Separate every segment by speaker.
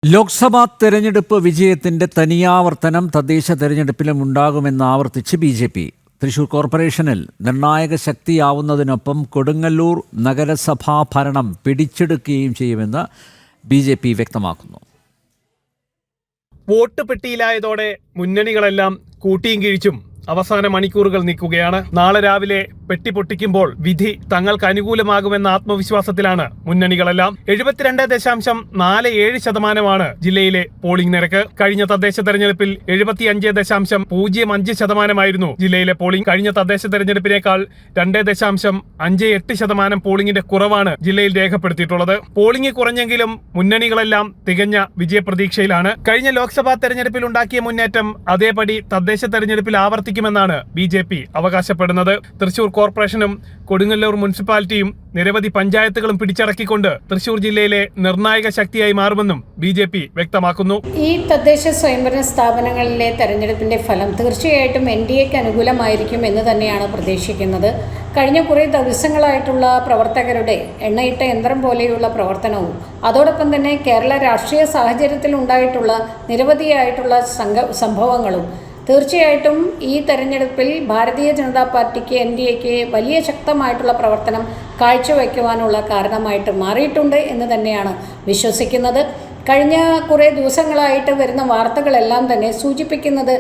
Speaker 1: ലോക്സഭാ തെരഞ്ഞെടുപ്പ് വിജയത്തിന്റെ തനിയാവർത്തനം തദ്ദേശ തെരഞ്ഞെടുപ്പിലും ഉണ്ടാകുമെന്ന് ആവർത്തിച്ച് ബി.ജെ.പി. തൃശൂർ കോർപ്പറേഷനിൽ നിർണായക ശക്തിയാവുന്നതിനൊപ്പം കൊടുങ്ങല്ലൂർ നഗരസഭാ ഭരണം പിടിച്ചെടുക്കുകയും ചെയ്യുമെന്ന് ബി.ജെ.പി. വ്യക്തമാക്കുന്നു.
Speaker 2: വോട്ട് പെട്ടിയിലായതോടെ മുന്നണികളെല്ലാം കൂട്ടിയും കിഴിച്ചും അവസാന മണിക്കൂറുകൾ നീക്കുകയാണ്. നാളെ രാവിലെ പെട്ടി പൊട്ടിക്കുമ്പോൾ വിധി തങ്ങൾക്ക് അനുകൂലമാകുമെന്ന ആത്മവിശ്വാസത്തിലാണ് മുന്നണികളെല്ലാം. 72.47% ജില്ലയിലെ പോളിംഗ് നിരക്ക്. കഴിഞ്ഞ തദ്ദേശ തെരഞ്ഞെടുപ്പിൽ 75.05% ജില്ലയിലെ പോളിംഗ്. കഴിഞ്ഞ തദ്ദേശ തെരഞ്ഞെടുപ്പിനേക്കാൾ 2.58% പോളിംഗിന്റെ കുറവാണ് ജില്ലയിൽ രേഖപ്പെടുത്തിയിട്ടുള്ളത്. പോളിംഗ് കുറഞ്ഞെങ്കിലും മുന്നണികളെല്ലാം തികഞ്ഞ വിജയപ്രതീക്ഷയിലാണ്. കഴിഞ്ഞ ലോക്സഭാ തെരഞ്ഞെടുപ്പിൽ ഉണ്ടാക്കിയ മുന്നേറ്റം അതേപടി തദ്ദേശ തെരഞ്ഞെടുപ്പിൽ ആവർത്തിക്കുമെന്നാണ് ബി.ജെ.പി. അവകാശപ്പെടുന്നത്. തൃശൂർ കോർപ്പറേഷനും കൊടുങ്ങല്ലൂർ മുനിസിപ്പാലിറ്റിയും നിരവധി പഞ്ചായത്തുകളും പിടിച്ചടക്കിക്കൊണ്ട് തൃശൂർ ജില്ലയിലെ നിർണായക ശക്തിയായി മാറുമെന്നും ബി.ജെ.പി. വ്യക്തമാക്കുന്നു.
Speaker 3: ഈ തദ്ദേശ സ്വയംഭരണ സ്ഥാപനങ്ങളിലെ തെരഞ്ഞെടുപ്പിന്റെ ഫലം തീർച്ചയായിട്ടും എൻ.ഡി.എക്ക് അനുകൂലമായിരിക്കും എന്ന് തന്നെയാണ് പ്രതീക്ഷിക്കുന്നത്. കഴിഞ്ഞ കുറേ ദിവസങ്ങളായിട്ടുള്ള പ്രവർത്തകരുടെ എണ്ണയിട്ട യന്ത്രം പോലെയുള്ള പ്രവർത്തനവും അതോടൊപ്പം തന്നെ കേരള രാഷ്ട്രീയ സാഹചര്യത്തിൽ ഉണ്ടായിട്ടുള്ള നിരവധിയായിട്ടുള്ള സംഭവങ്ങളും തീർച്ചയായിട്ടും ഈ തെരഞ്ഞെടുപ്പിൽ ഭാരതീയ ജനതാ പാർട്ടിക്ക് എൻ.ഡി.എക്ക് വലിയ ശക്തമായിട്ടുള്ള പ്രവർത്തനം കാഴ്ചവെക്കുവാനുള്ള കാരണമായിട്ട് മാറിയിട്ടുണ്ട് എന്ന് തന്നെയാണ് വിശ്വസിക്കുന്നത്. കഴിഞ്ഞ കുറേ ദിവസങ്ങളായിട്ട് വരുന്ന വാർത്തകളെല്ലാം തന്നെ സൂചിപ്പിക്കുന്നത്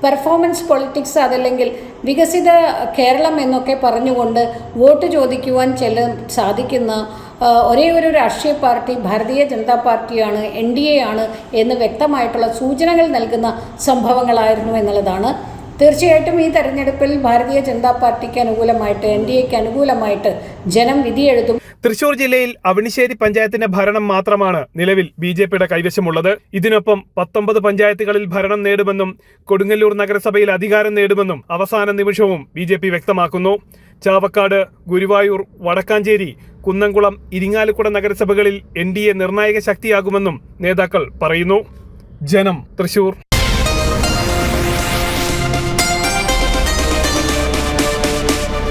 Speaker 3: പെർഫോമൻസ് പൊളിറ്റിക്സ് അതല്ലെങ്കിൽ വികസിത കേരളം എന്നൊക്കെ പറഞ്ഞുകൊണ്ട് വോട്ട് ചോദിക്കുവാൻ സാധിക്കുന്ന ഒരേ ഒരു രാഷ്ട്രീയ പാർട്ടി ഭാരതീയ ജനതാ പാർട്ടിയാണ്, എൻ.ഡി.എ ആണ് എന്ന് വ്യക്തമായിട്ടുള്ള സൂചനകൾ നൽകുന്ന സംഭവങ്ങളായിരുന്നു എന്നുള്ളതാണ്. തീർച്ചയായിട്ടും ഈ തെരഞ്ഞെടുപ്പിൽ ഭാരതീയ ജനതാ പാർട്ടിക്ക് അനുകൂലമായിട്ട് എൻ.ഡി.എക്ക് അനുകൂലമായിട്ട് ജനം വിധിയെഴുതും.
Speaker 2: തൃശൂർ ജില്ലയിൽ അവണിശ്ശേരി പഞ്ചായത്തിന്റെ ഭരണം മാത്രമാണ് നിലവിൽ ബി.ജെ.പിയുടെ കൈവശമുള്ളത്. ഇതിനൊപ്പം 19 പഞ്ചായത്തുകളിൽ ഭരണം നേടുമെന്നും കൊടുങ്ങല്ലൂർ നഗരസഭയിൽ അധികാരം നേടുമെന്നും അവസാന നിമിഷവും ബി.ജെ.പി. വ്യക്തമാക്കുന്നു. ചാവക്കാട്, ഗുരുവായൂർ, വടക്കാഞ്ചേരി, കുന്നംകുളം, ഇരിങ്ങാലക്കുട നഗരസഭകളിൽ എൻ.ഡി.എ നിർണായക ശക്തിയാകുമെന്നും നേതാക്കൾ പറയുന്നു. ജനം, തൃശൂർ.